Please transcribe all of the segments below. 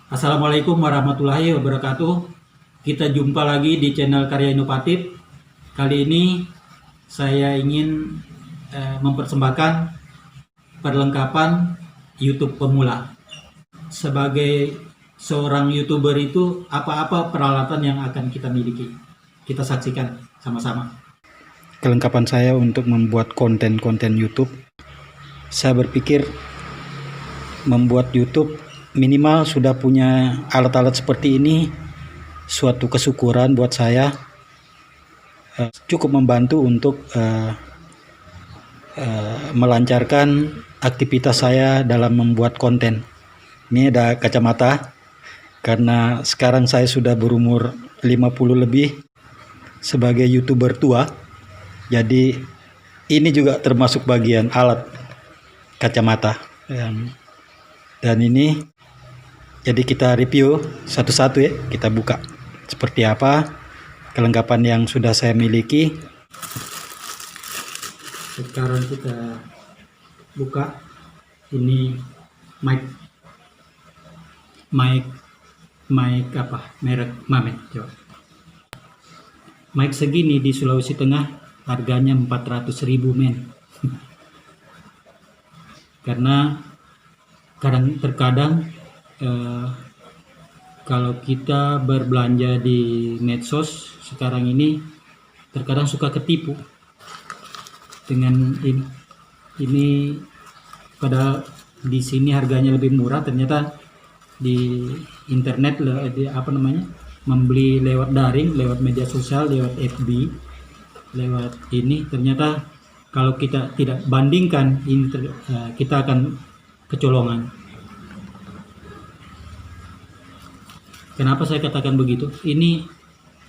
Assalamualaikum warahmatullahi wabarakatuh. Kita jumpa lagi di channel Karya Inovatif. Kali ini saya ingin mempersembahkan perlengkapan YouTube pemula. Sebagai seorang YouTuber itu apa-apa peralatan yang akan kita miliki. Kita saksikan sama-sama. Kelengkapan saya untuk membuat konten-konten YouTube. Saya berpikir membuat YouTube minimal sudah punya alat-alat seperti ini, suatu kesyukuran buat saya. Cukup membantu untuk melancarkan aktivitas saya dalam membuat konten. Ini ada kacamata karena sekarang saya sudah berumur 50 lebih sebagai YouTuber tua. Jadi ini juga termasuk bagian alat kacamata. Dan ini jadi kita review satu-satu ya, kita buka seperti apa kelengkapan yang sudah saya miliki. Sekarang kita buka ini mic apa merek Mamet. Coba. Mic segini di Sulawesi Tengah harganya 400.000 men. Karena terkadang kalau kita berbelanja di medsos sekarang ini terkadang suka ketipu dengan ini pada di sini harganya lebih murah, ternyata di internet membeli lewat daring, lewat media sosial, lewat FB, lewat ini ternyata kalau kita tidak bandingkan ini kita akan kecolongan. Kenapa saya katakan begitu? Ini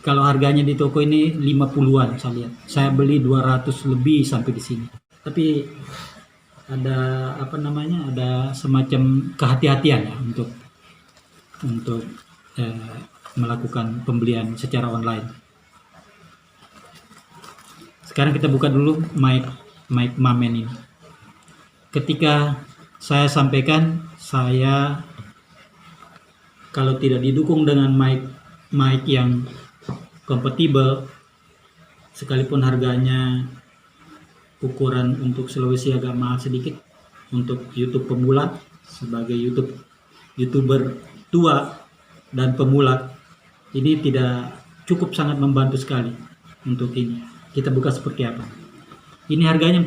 kalau harganya di toko ini 50-an saya lihat. Saya beli 200 lebih sampai di sini. Tapi ada ada semacam kehati-hatian ya untuk melakukan pembelian secara online. Sekarang kita buka dulu mic Mamen ini. Ketika saya sampaikan, saya kalau tidak didukung dengan mic yang kompatibel, sekalipun harganya ukuran untuk Sulawesi agak mahal sedikit untuk YouTube pemula, sebagai YouTuber tua dan pemula, ini tidak cukup, sangat membantu sekali untuk ini. Kita buka seperti apa. Ini harganya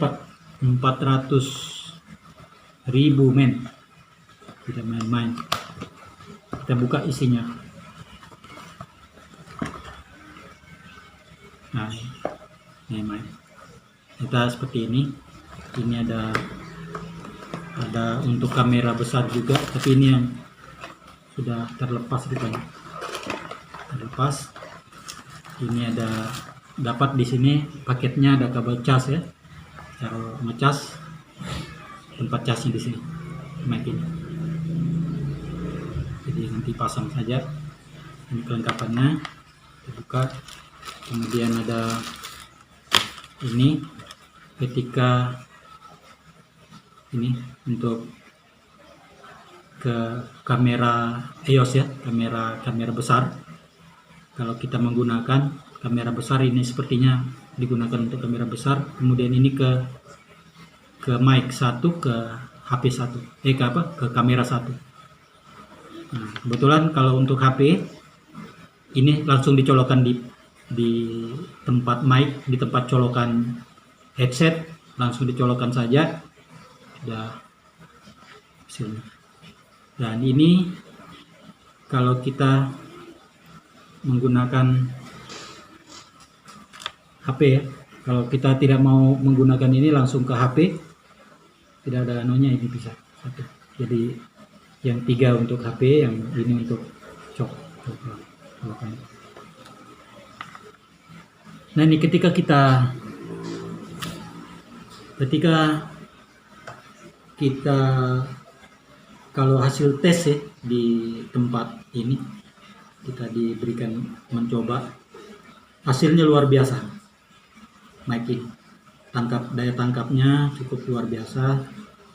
400.000 men. Tidak main-main. Kita buka isinya. Nah, ini main. Kita seperti ini. Ini ada untuk kamera besar juga, tapi ini yang sudah terlepas rupanya. Terlepas. Ini ada dapat di sini paketnya, ada kabel cas ya. Cara ngecas, tempat casnya di sini. Mic ini. Jadi nanti pasang saja. Ini kelengkapannya. Kita buka. Kemudian ada ini ketika ini untuk ke kamera EOS ya, kamera besar. Kalau kita menggunakan kamera besar, ini sepertinya digunakan untuk kamera besar. Kemudian ini ke mic 1, ke HP 1, ke kamera 1. Nah, kebetulan kalau untuk HP ini langsung dicolokkan di tempat mic, di tempat colokan headset, langsung dicolokkan saja. Sudah hasilnya. Dan ini kalau kita menggunakan HP ya, kalau kita tidak mau menggunakan ini langsung ke HP, tidak ada anunya, ini bisa satu. Jadi yang 3 untuk HP, yang ini untuk colokan. Nah, ini ketika kita kalau hasil tes ya di tempat ini, kita diberikan mencoba, hasilnya luar biasa. Mic ini daya tangkapnya cukup luar biasa.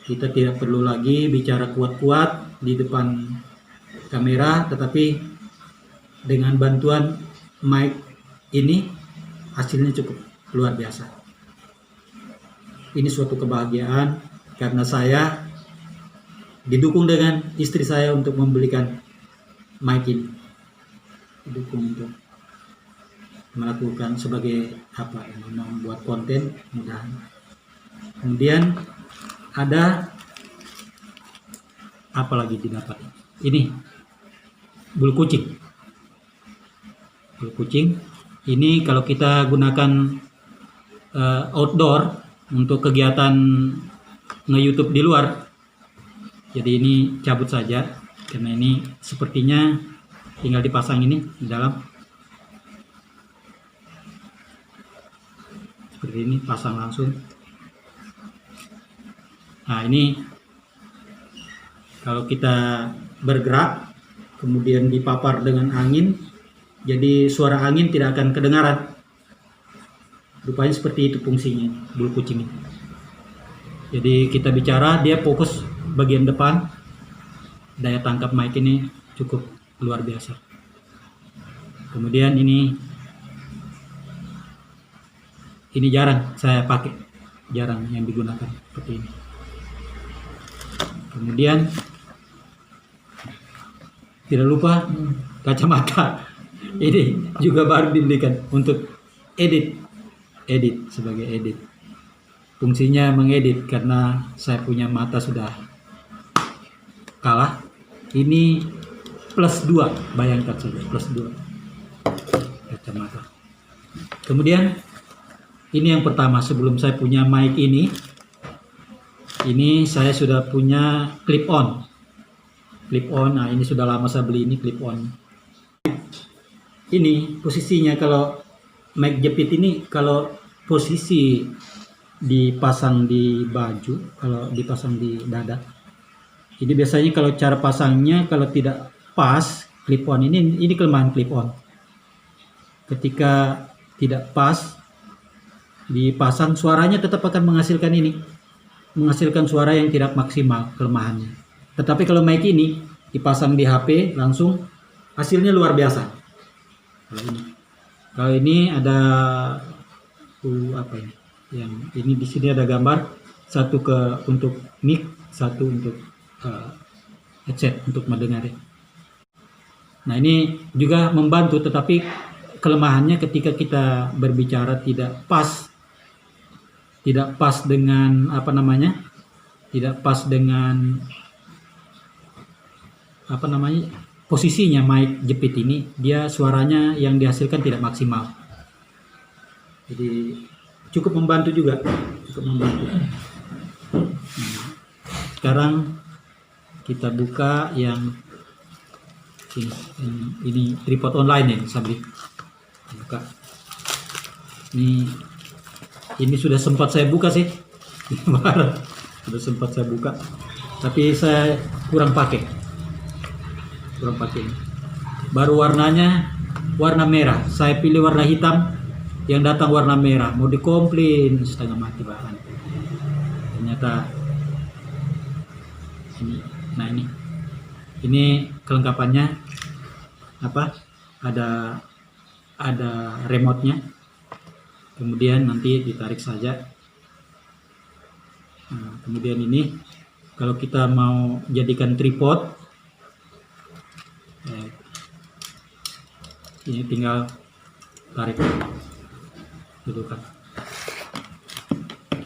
Kita tidak perlu lagi bicara kuat-kuat di depan kamera, tetapi dengan bantuan mic ini hasilnya cukup luar biasa. Ini suatu kebahagiaan karena saya didukung dengan istri saya untuk membelikan mic ini, didukung untuk melakukan sebagai membuat konten mudah. Kemudian ada apa lagi didapat? Ini bulu kucing. Bulu kucing ini kalau kita gunakan outdoor untuk kegiatan nge-YouTube di luar. Jadi ini cabut saja karena ini sepertinya tinggal dipasang ini di dalam. Seperti ini, pasang langsung. Nah, ini kalau kita bergerak kemudian dipapar dengan angin, jadi suara angin tidak akan kedengaran. Rupanya seperti itu fungsinya bulu kucing ini. Jadi kita bicara, dia fokus bagian depan. Daya tangkap mic ini cukup luar biasa. Kemudian ini jarang saya pakai, jarang yang digunakan seperti ini. Kemudian tidak lupa kacamata. Ini juga baru dibelikan untuk edit sebagai edit. Fungsinya mengedit karena saya punya mata sudah kalah. Ini plus 2, bayangkan saja plus 2 kacamata. Kemudian ini yang pertama, sebelum saya punya mic ini saya sudah punya clip on. Nah ini sudah lama saya beli ini clip on. Ini posisinya kalau mic jepit ini, kalau posisi dipasang di baju, kalau dipasang di dada, ini biasanya kalau cara pasangnya kalau tidak pas clip on ini kelemahan clip on. Ketika tidak pas dipasang, suaranya tetap akan menghasilkan suara yang tidak maksimal, kelemahannya. Tetapi kalau mic ini dipasang di HP langsung, hasilnya luar biasa. Kalau ini ada apa ini? Yang ini di sini ada gambar, satu untuk mic, satu untuk headset untuk mendengar. Nah ini juga membantu, tetapi kelemahannya ketika kita berbicara tidak pas dengan posisinya mic jepit ini, dia suaranya yang dihasilkan tidak maksimal. Jadi cukup membantu juga, Sekarang kita buka yang ini tripod online ya, Sabri. Buka. Ini sudah sempat saya buka sih. Sudah sempat saya buka. Tapi saya kurang pakai. Baru warnanya warna merah. Saya pilih warna hitam, yang datang warna merah. Mau dikomplain setengah mati bahkan. Ternyata ini. Nah ini kelengkapannya apa? Ada remote-nya. Kemudian nanti ditarik saja. Nah, kemudian ini kalau kita mau jadikan tripod, ini tinggal tarik, dudukan.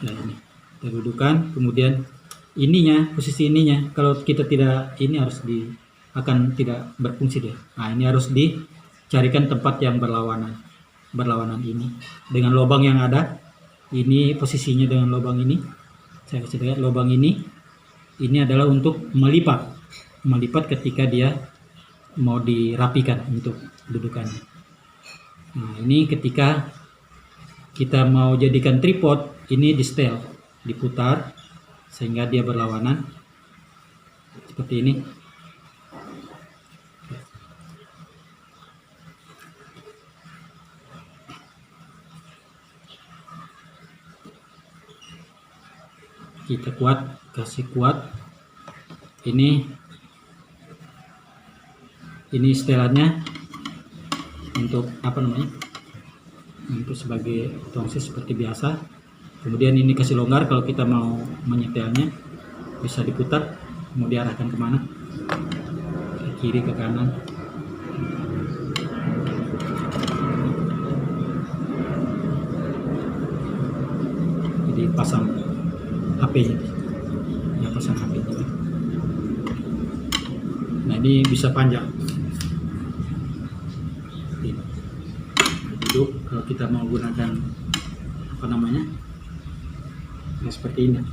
Nah ini kita dudukan, kemudian posisi ininya kalau kita tidak akan tidak berfungsi deh. Nah ini harus dicarikan tempat yang berlawanan ini dengan lubang yang ada. Ini posisinya dengan lubang ini, saya kasih lihat lubang ini adalah untuk melipat ketika dia mau dirapikan untuk dudukannya. Nah ini ketika kita mau jadikan tripod, ini di setel, diputar sehingga dia berlawanan seperti ini. Kita kasih kuat. Ini Ini setelannya untuk apa namanya, untuk sebagai tongsis seperti biasa. Kemudian ini kasih longgar kalau kita mau menyetelnya, bisa diputar mau diarahkan kemana, ke kiri ke kanan. Jadi pasang HP-nya, ya pasang HP-nya. Nah ini bisa panjang. Duduk kalau kita mau gunakan apa namanya, nah seperti ini.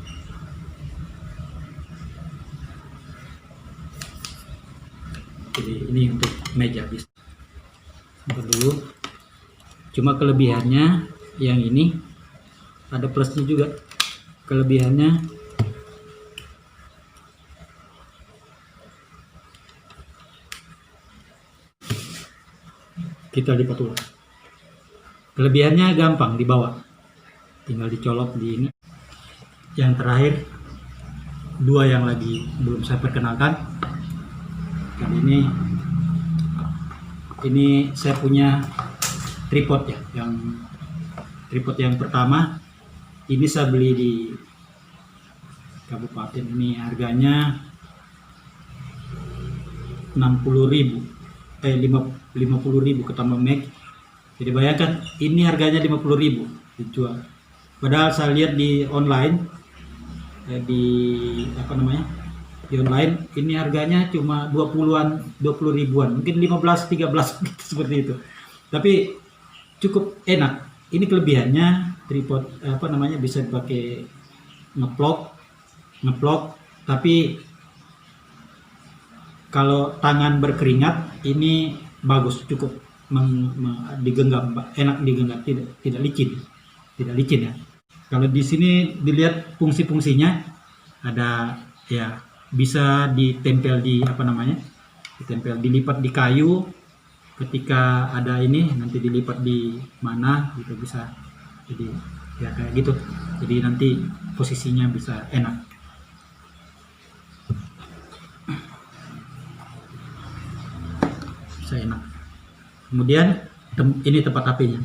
Jadi ini untuk meja bisa. Sampai dulu. Cuma kelebihannya yang ini ada plusnya juga. Kelebihannya kita lipat ulang. Kelebihannya gampang dibawa, tinggal dicolok di ini. Yang terakhir, dua yang lagi belum saya perkenalkan. Kali ini saya punya tripod ya. Yang tripod yang pertama ini saya beli di kabupaten, ini harganya 60.000, 50.000 ketambah meg. Jadi bayangkan ini harganya 50.000 dijual. Padahal saya lihat di online, di apa namanya, di online ini harganya cuma 20 ribuan, mungkin 15, 13 seperti itu. Tapi cukup enak. Ini kelebihannya tripod apa namanya, bisa dipakai ngeplok. Tapi kalau tangan berkeringat ini bagus, cukup digenggam, enak digenggam, tidak licin ya. Kalau di sini dilihat fungsi-fungsinya, ada ya, bisa ditempel di apa namanya, dilipat di kayu. Ketika ada ini nanti dilipat di mana gitu, bisa jadi ya kayak gitu. Jadi nanti posisinya bisa enak. Bisa enak. Kemudian ini tempat HP-nya.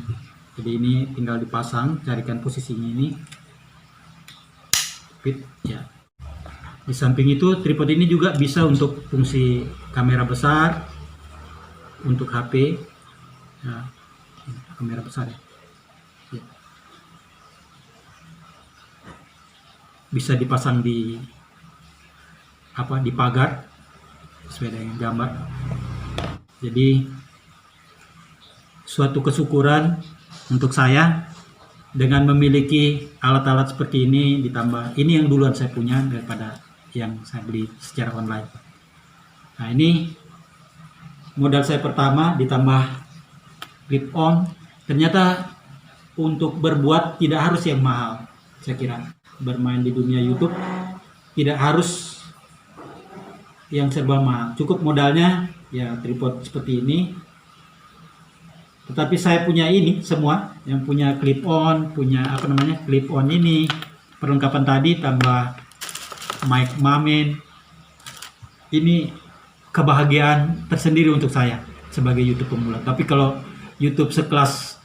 Jadi ini tinggal dipasang, carikan posisinya ini. Fit ya. Di samping itu tripod ini juga bisa untuk fungsi kamera besar, untuk HP. Ya, kamera besar ya. Ya. Bisa dipasang di apa, di pagar sesuai dengan gambar. Jadi suatu kesyukuran untuk saya dengan memiliki alat-alat seperti ini, ditambah ini yang duluan saya punya daripada yang saya beli secara online. Nah ini modal saya pertama, ditambah clip on. Ternyata untuk berbuat tidak harus yang mahal. Saya kira bermain di dunia YouTube tidak harus yang serba mahal, cukup modalnya ya tripod seperti ini. Tetapi saya punya ini semua, yang punya clip on, punya apa namanya, clip on ini, perlengkapan tadi, tambah mic Mamen. Ini kebahagiaan tersendiri untuk saya sebagai YouTube pemula. Tapi kalau YouTube sekelas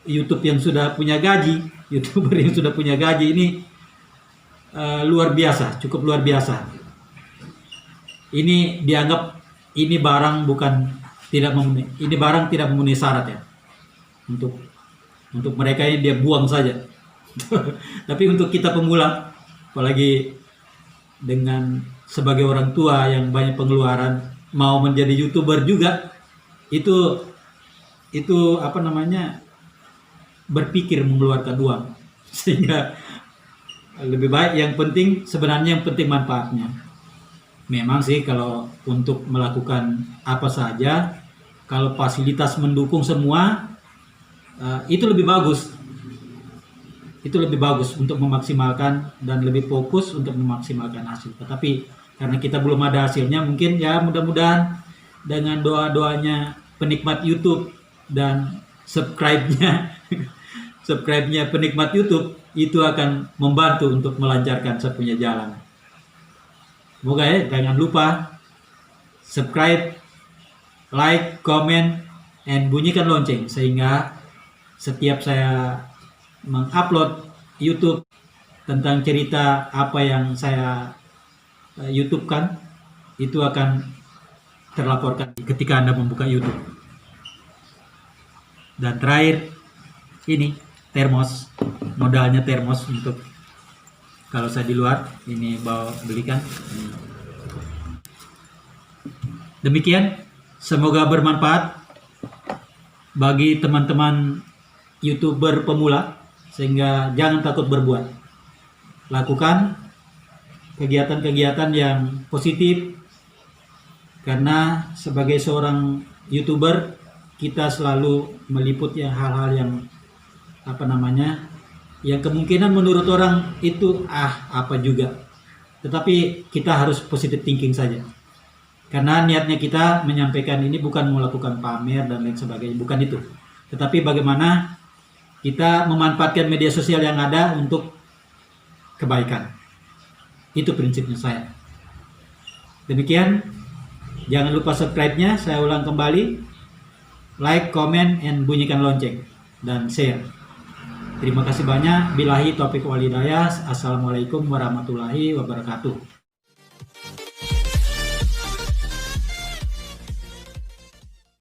YouTube yang sudah punya gaji, YouTuber yang sudah punya gaji ini luar biasa, cukup luar biasa. Ini dianggap ini barang tidak memenuhi syarat ya. Untuk mereka ini dia buang saja. Tapi untuk kita pemula, apalagi dengan sebagai orang tua yang banyak pengeluaran, mau menjadi YouTuber juga, itu apa namanya, berpikir mengeluarkan uang. Sehingga lebih baik, yang penting manfaatnya. Memang sih kalau untuk melakukan apa saja, kalau fasilitas mendukung semua, itu lebih bagus. Itu lebih bagus untuk memaksimalkan dan lebih fokus untuk memaksimalkan hasil. Tetapi karena kita belum ada hasilnya, mungkin ya mudah-mudahan dengan doa-doanya penikmat YouTube dan subscribe-nya penikmat YouTube, itu akan membantu untuk melancarkan saya punya jalan. Semoga ya, jangan lupa subscribe, like, comment, and bunyikan lonceng sehingga setiap saya mengupload YouTube tentang cerita apa yang saya YouTube-kan itu akan terlaporkan ketika Anda membuka YouTube. Dan terakhir ini termos, modalnya termos untuk kalau saya di luar ini bawa belikan. Demikian, semoga bermanfaat bagi teman-teman YouTuber pemula sehingga jangan takut berbuat. Lakukan kegiatan-kegiatan yang positif karena sebagai seorang YouTuber kita selalu meliput ya hal-hal yang yang kemungkinan menurut orang itu apa juga, tetapi kita harus positive thinking saja karena niatnya kita menyampaikan ini bukan melakukan pamer dan lain sebagainya, bukan itu, tetapi bagaimana kita memanfaatkan media sosial yang ada untuk kebaikan. Itu prinsipnya saya. Demikian, jangan lupa subscribe-nya, saya ulang kembali, like, comment, and bunyikan lonceng dan share. Terima kasih banyak. Billahi taufiq wal hidayah. Assalamualaikum warahmatullahi wabarakatuh.